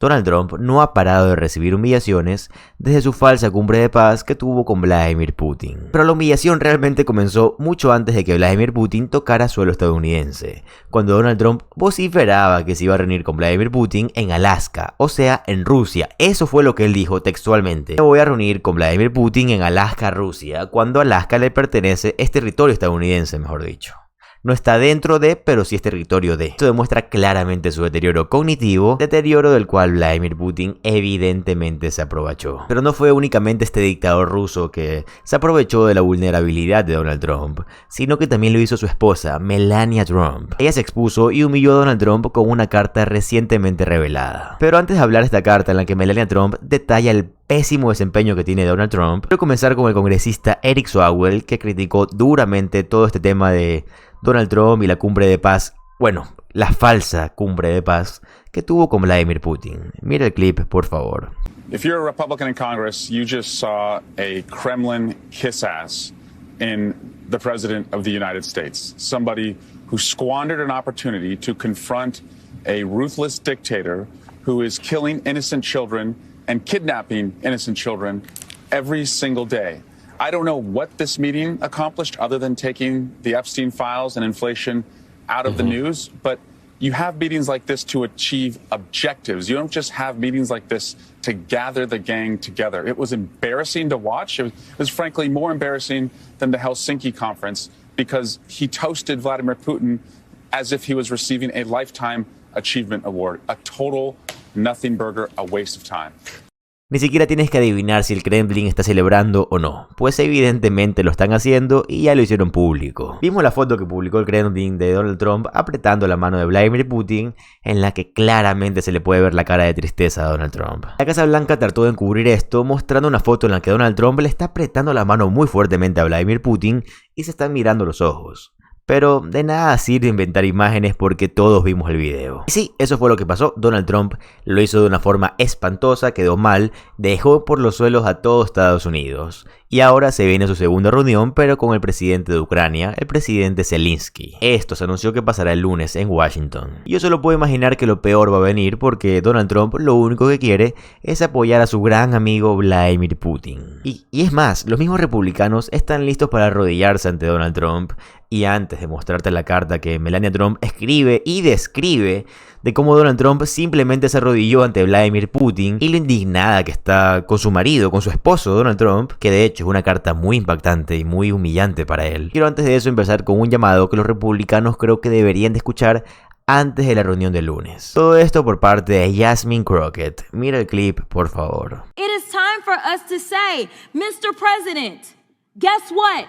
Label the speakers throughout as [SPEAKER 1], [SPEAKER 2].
[SPEAKER 1] Donald Trump no ha parado de recibir humillaciones desde su falsa cumbre de paz que tuvo con Vladimir Putin. Pero la humillación realmente comenzó mucho antes de que Vladimir Putin tocara suelo estadounidense, cuando Donald Trump vociferaba que se iba a reunir con Vladimir Putin en Alaska, o sea, en Rusia. Eso fue lo que él dijo textualmente. Me voy a reunir con Vladimir Putin en Alaska, Rusia, cuando Alaska le pertenece, es territorio estadounidense, mejor dicho. No está dentro de, pero sí es territorio de. Esto demuestra claramente su deterioro cognitivo, deterioro del cual Vladimir Putin evidentemente se aprovechó. Pero no fue únicamente este dictador ruso que se aprovechó de la vulnerabilidad de Donald Trump, sino que también lo hizo su esposa, Melania Trump. Ella se expuso y humilló a Donald Trump con una carta recientemente revelada. Pero antes de hablar de esta carta en la que Melania Trump detalla el pésimo desempeño que tiene Donald Trump, quiero comenzar con el congresista Eric Swalwell, que criticó duramente todo este tema de Donald Trump y la cumbre de paz, bueno, la falsa cumbre de paz que tuvo con Vladimir Putin. Mira el clip, por favor.
[SPEAKER 2] If you're a Republican in Congress, you just saw a Kremlin kiss ass in the President of the United States. Somebody who squandered an opportunity to confront a ruthless dictator who is killing innocent children and kidnapping innocent children every single day. I don't know what this meeting accomplished other than taking the Epstein files and inflation out of the news, but you have meetings like this to achieve objectives. You don't just have meetings like this to gather the gang together. It was embarrassing to watch. It was frankly more embarrassing than the Helsinki conference because he toasted Vladimir Putin as if he was receiving a Lifetime Achievement Award. A total nothing burger, a waste of time.
[SPEAKER 1] Ni siquiera tienes que adivinar si el Kremlin está celebrando o no, pues evidentemente lo están haciendo y ya lo hicieron público. Vimos la foto que publicó el Kremlin de Donald Trump apretando la mano de Vladimir Putin, en la que claramente se le puede ver la cara de tristeza a Donald Trump. La Casa Blanca trató de encubrir esto mostrando una foto en la que Donald Trump le está apretando la mano muy fuertemente a Vladimir Putin y se están mirando los ojos. Pero de nada sirve inventar imágenes porque todos vimos el video. Y sí, eso fue lo que pasó. Donald Trump lo hizo de una forma espantosa, quedó mal, dejó por los suelos a todo Estados Unidos. Y ahora se viene su segunda reunión, pero con el presidente de Ucrania, el presidente Zelensky. Esto se anunció que pasará el lunes en Washington. Y yo solo puedo imaginar que lo peor va a venir porque Donald Trump lo único que quiere es apoyar a su gran amigo Vladimir Putin. Y es más, los mismos republicanos están listos para arrodillarse ante Donald Trump. Y antes de mostrarte la carta que Melania Trump escribe y describe de cómo Donald Trump simplemente se arrodilló ante Vladimir Putin y lo indignada que está con su marido, con su esposo Donald Trump, que de hecho es una carta muy impactante y muy humillante para él. Quiero antes de eso empezar con un llamado que los republicanos creo que deberían de escuchar antes de la reunión del lunes. Todo esto por parte de Yasmin Crockett. Mira el clip, por favor.
[SPEAKER 3] It is time for us to say, Mr. President, guess what?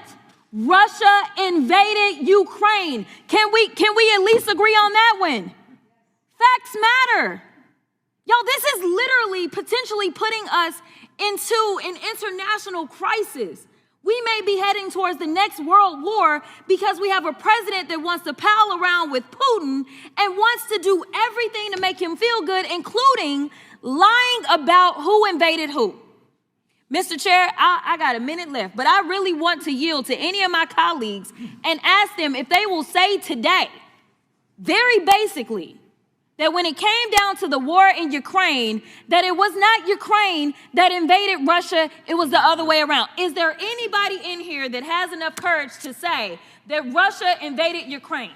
[SPEAKER 3] Russia invaded Ukraine. Can we at least agree on that one? Facts matter. Y'all, this is literally potentially putting us into an international crisis. We may be heading towards the next world war because we have a president that wants to pal around with Putin and wants to do everything to make him feel good, including lying about who invaded who. Mr. Chair, I got a minute left, but I really want to yield to any of my colleagues and ask them if they will say today, very basically, that when it came down to the war in Ukraine, that it was not Ukraine that invaded Russia, it was the other way around. Is there anybody in here that has enough courage to say that Russia invaded Ukraine?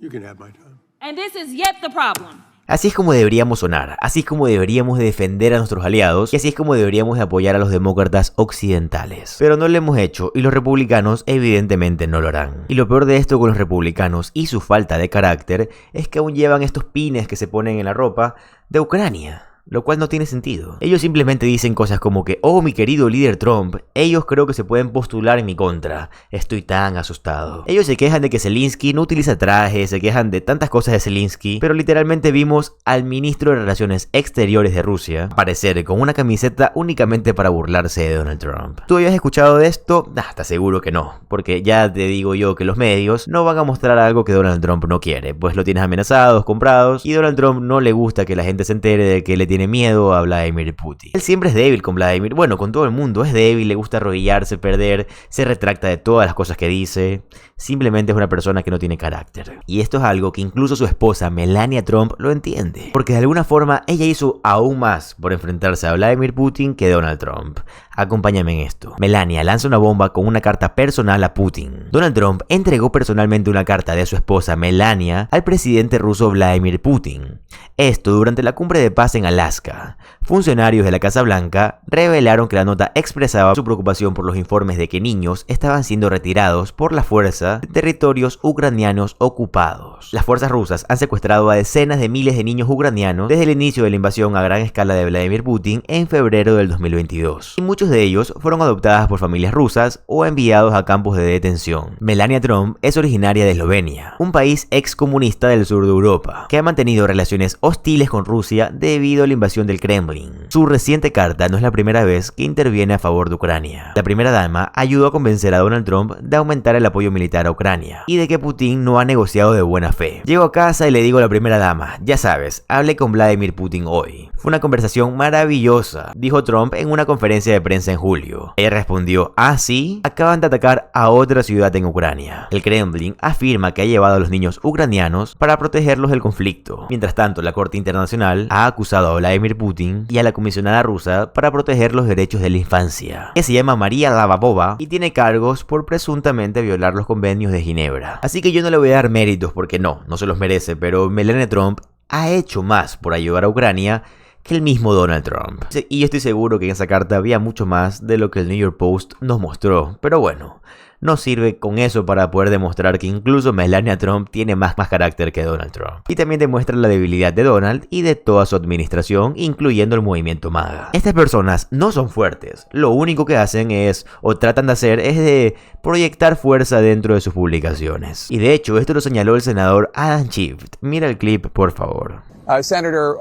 [SPEAKER 4] You can have my time.
[SPEAKER 3] And this is yet the problem.
[SPEAKER 1] Así es como deberíamos sonar, así es como deberíamos de defender a nuestros aliados y así es como deberíamos de apoyar a los demócratas occidentales. Pero no lo hemos hecho y los republicanos evidentemente no lo harán. Y lo peor de esto con los republicanos y su falta de carácter es que aún llevan estos pines que se ponen en la ropa de Ucrania. Lo cual no tiene sentido. Ellos simplemente dicen cosas como que, oh mi querido líder Trump, ellos creo que se pueden postular en mi contra. Estoy tan asustado. Ellos se quejan de que Zelensky no utiliza trajes, se quejan de tantas cosas de Zelensky, pero literalmente vimos al ministro de Relaciones Exteriores de Rusia aparecer con una camiseta únicamente para burlarse de Donald Trump. ¿Tú habías escuchado de esto? Te aseguro que no, porque ya te digo yo que los medios no van a mostrar algo que Donald Trump no quiere, pues lo tienes amenazados, comprados, y Donald Trump no le gusta que la gente se entere de que le tiene tiene miedo a Vladimir Putin. Él siempre es débil con Vladimir, bueno, con todo el mundo es débil, le gusta arrodillarse, perder, se retracta de todas las cosas que dice, simplemente es una persona que no tiene carácter. Y esto es algo que incluso su esposa Melania Trump lo entiende, porque de alguna forma ella hizo aún más por enfrentarse a Vladimir Putin que Donald Trump. Acompáñame en esto. Melania lanza una bomba con una carta personal a Putin. Donald Trump entregó personalmente una carta de su esposa Melania al presidente ruso Vladimir Putin. Esto durante la cumbre de paz en Alaska. Funcionarios de la Casa Blanca revelaron que la nota expresaba su preocupación por los informes de que niños estaban siendo retirados por la fuerza de territorios ucranianos ocupados. Las fuerzas rusas han secuestrado a decenas de miles de niños ucranianos desde el inicio de la invasión a gran escala de Vladimir Putin en febrero del 2022. Y muchos de ellos fueron adoptadas por familias rusas o enviados a campos de detención. Melania Trump es originaria de Eslovenia, un país excomunista del sur de Europa, que ha mantenido relaciones hostiles con Rusia debido a la invasión del Kremlin. Su reciente carta no es la primera vez que interviene a favor de Ucrania. La primera dama ayudó a convencer a Donald Trump de aumentar el apoyo militar a Ucrania y de que Putin no ha negociado de buena fe. Llego a casa y le digo a la primera dama, ya sabes, hablé con Vladimir Putin hoy. Fue una conversación maravillosa, dijo Trump en una conferencia de prensa en julio. Ella respondió, ¿ah, sí? Acaban de atacar a otra ciudad en Ucrania. El Kremlin afirma que ha llevado a los niños ucranianos para protegerlos del conflicto. Mientras tanto, la Corte Internacional ha acusado a Vladimir Putin y a la comisionada rusa para proteger los derechos de la infancia, que se llama María Lavabova y tiene cargos por presuntamente violar los convenios de Ginebra. Así que yo no le voy a dar méritos porque no se los merece, pero Melania Trump ha hecho más por ayudar a Ucrania que el mismo Donald Trump. Y yo estoy seguro que en esa carta había mucho más de lo que el New York Post nos mostró, pero bueno, no sirve con eso para poder demostrar que incluso Melania Trump tiene más carácter que Donald Trump. Y también demuestra la debilidad de Donald y de toda su administración, incluyendo el movimiento MAGA. Estas personas no son fuertes, lo único que hacen es, o tratan de hacer, es de proyectar fuerza dentro de sus publicaciones. Y de hecho, esto lo señaló el senador Adam Schiff. Mira el clip, por favor.
[SPEAKER 5] Senator,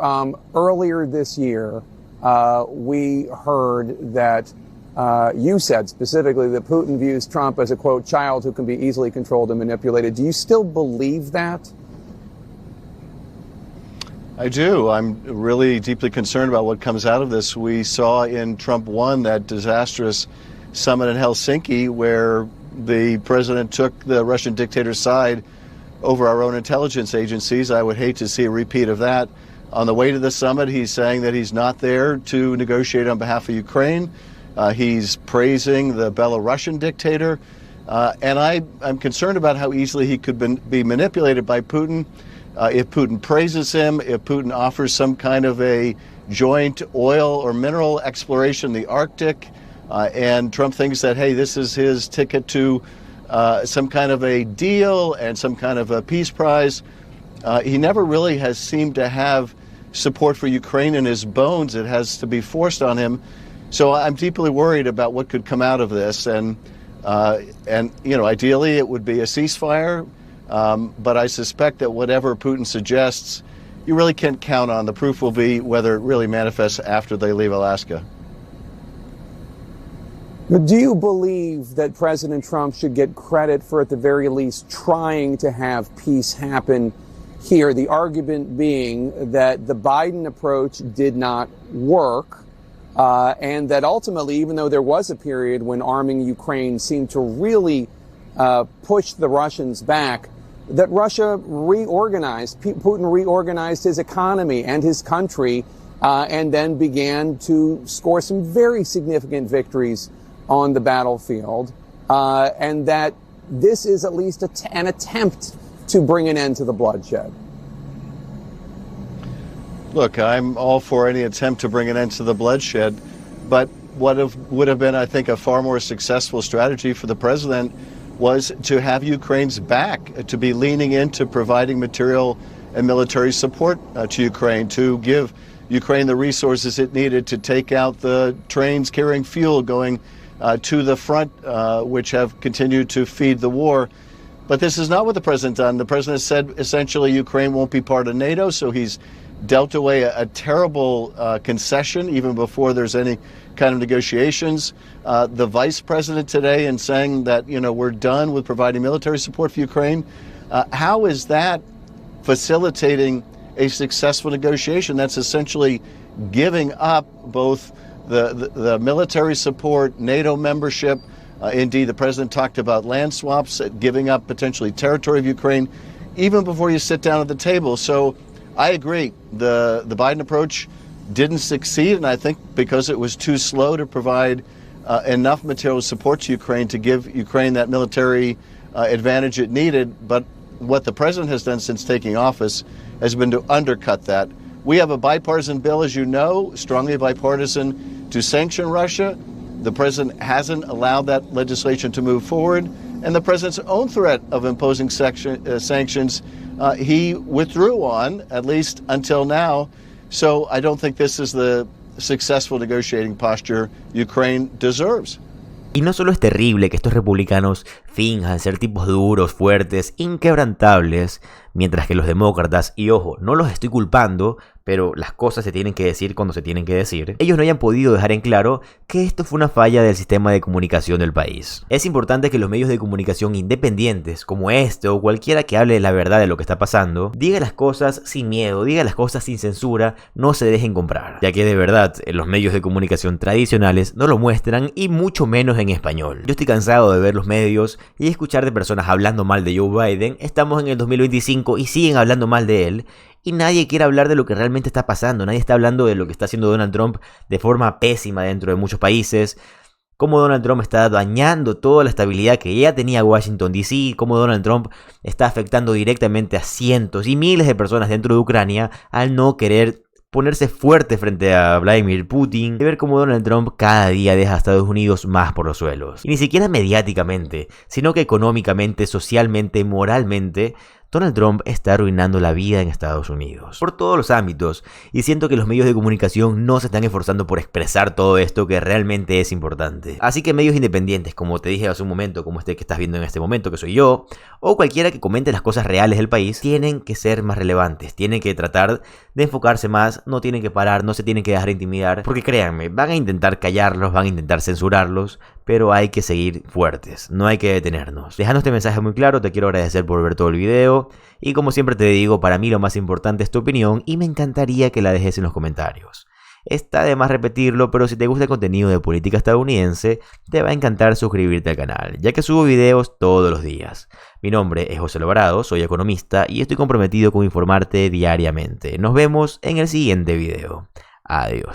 [SPEAKER 5] earlier this year, we heard that you said specifically that Putin views Trump as a, quote, child who can be easily controlled and manipulated. Do you still believe that?
[SPEAKER 6] I do. I'm really deeply concerned about what comes out of this. We saw in Trump 1 that disastrous summit in Helsinki where the president took the Russian dictator's side over our own intelligence agencies. I would hate to see a repeat of that. On the way to the summit, he's saying that he's not there to negotiate on behalf of Ukraine. He's praising the Belarusian dictator. And I'm concerned about how easily he could be manipulated by Putin. If Putin praises him, if Putin offers some kind of a joint oil or mineral exploration in the Arctic, and Trump thinks that, hey, this is his ticket to some kind of a deal and some kind of a peace prize. He never really has seemed to have support for Ukraine in his bones. It has to be forced on him. So I'm deeply worried about what could come out of this. And you know, ideally it would be a ceasefire. But I suspect that whatever Putin suggests, you really can't count on. The proof will be whether it really manifests after they leave Alaska.
[SPEAKER 5] But do you believe that President Trump should get credit for, at the very least, trying to have peace happen here? The argument being that the Biden approach did not work, and that ultimately, even though there was a period when arming Ukraine seemed to really push the Russians back, that Russia reorganized, Putin reorganized his economy and his country, and then began to score some very significant victories on the battlefield, and that this is at least an attempt to bring an end to the bloodshed.
[SPEAKER 6] Look, I'm all for any attempt to bring an end to the bloodshed, but what would have been, I think, a far more successful strategy for the president was to have Ukraine's back, to be leaning into providing material and military support to Ukraine, to give Ukraine the resources it needed to take out the trains carrying fuel going to the front, which have continued to feed the war. But this is not what the president done. The president said essentially Ukraine won't be part of NATO, so he's dealt away a terrible concession even before there's any kind of negotiations. The vice president today in saying that, you know, we're done with providing military support for Ukraine. How is that facilitating a successful negotiation. That's essentially giving up both the military support, NATO membership. Indeed, the president talked about land swaps, giving up potentially territory of Ukraine, even before you sit down at the table. So I agree. The Biden approach didn't succeed, and I think because it was too slow to provide enough material support to Ukraine to give Ukraine that military advantage it needed. But what the president has done since taking office has been to undercut that. We have a bipartisan bill, as you know, strongly bipartisan, to sanction Russia. The president hasn't allowed that legislation to move forward. And the president's own threat of imposing sanctions, he withdrew on, at least until now. So I don't think this is the successful negotiating posture Ukraine deserves.
[SPEAKER 1] Y no solo es terrible que estos republicanos finjan ser tipos duros, fuertes, inquebrantables, mientras que los demócratas, y ojo, no los estoy culpando, pero las cosas se tienen que decir cuando se tienen que decir, ellos no hayan podido dejar en claro que esto fue una falla del sistema de comunicación del país. Es importante que los medios de comunicación independientes, como este o cualquiera que hable de la verdad de lo que está pasando, diga las cosas sin miedo, diga las cosas sin censura, no se dejen comprar, ya que de verdad los medios de comunicación tradicionales no lo muestran y mucho menos en español. Yo estoy cansado de ver los medios y escuchar de personas hablando mal de Joe Biden. Estamos en el 2025 y siguen hablando mal de él. Y nadie quiere hablar de lo que realmente está pasando. Nadie está hablando de lo que está haciendo Donald Trump de forma pésima dentro de muchos países. Cómo Donald Trump está dañando toda la estabilidad que ya tenía Washington DC. Cómo Donald Trump está afectando directamente a cientos y miles de personas dentro de Ucrania al no querer ponerse fuerte frente a Vladimir Putin, de ver cómo Donald Trump cada día deja a Estados Unidos más por los suelos. Y ni siquiera mediáticamente, sino que económicamente, socialmente, moralmente, Donald Trump está arruinando la vida en Estados Unidos, por todos los ámbitos, y siento que los medios de comunicación no se están esforzando por expresar todo esto que realmente es importante. Así que medios independientes, como te dije hace un momento, como este que estás viendo en este momento, que soy yo, o cualquiera que comente las cosas reales del país, tienen que ser más relevantes, tienen que tratar de enfocarse más, no tienen que parar, no se tienen que dejar intimidar, porque créanme, van a intentar callarlos, van a intentar censurarlos, pero hay que seguir fuertes, no hay que detenernos. Dejando este mensaje muy claro, te quiero agradecer por ver todo el video, y como siempre te digo, para mí lo más importante es tu opinión, y me encantaría que la dejes en los comentarios. Está de más repetirlo, pero si te gusta el contenido de política estadounidense, te va a encantar suscribirte al canal, ya que subo videos todos los días. Mi nombre es José Alvarado, soy economista, y estoy comprometido con informarte diariamente. Nos vemos en el siguiente video. Adiós.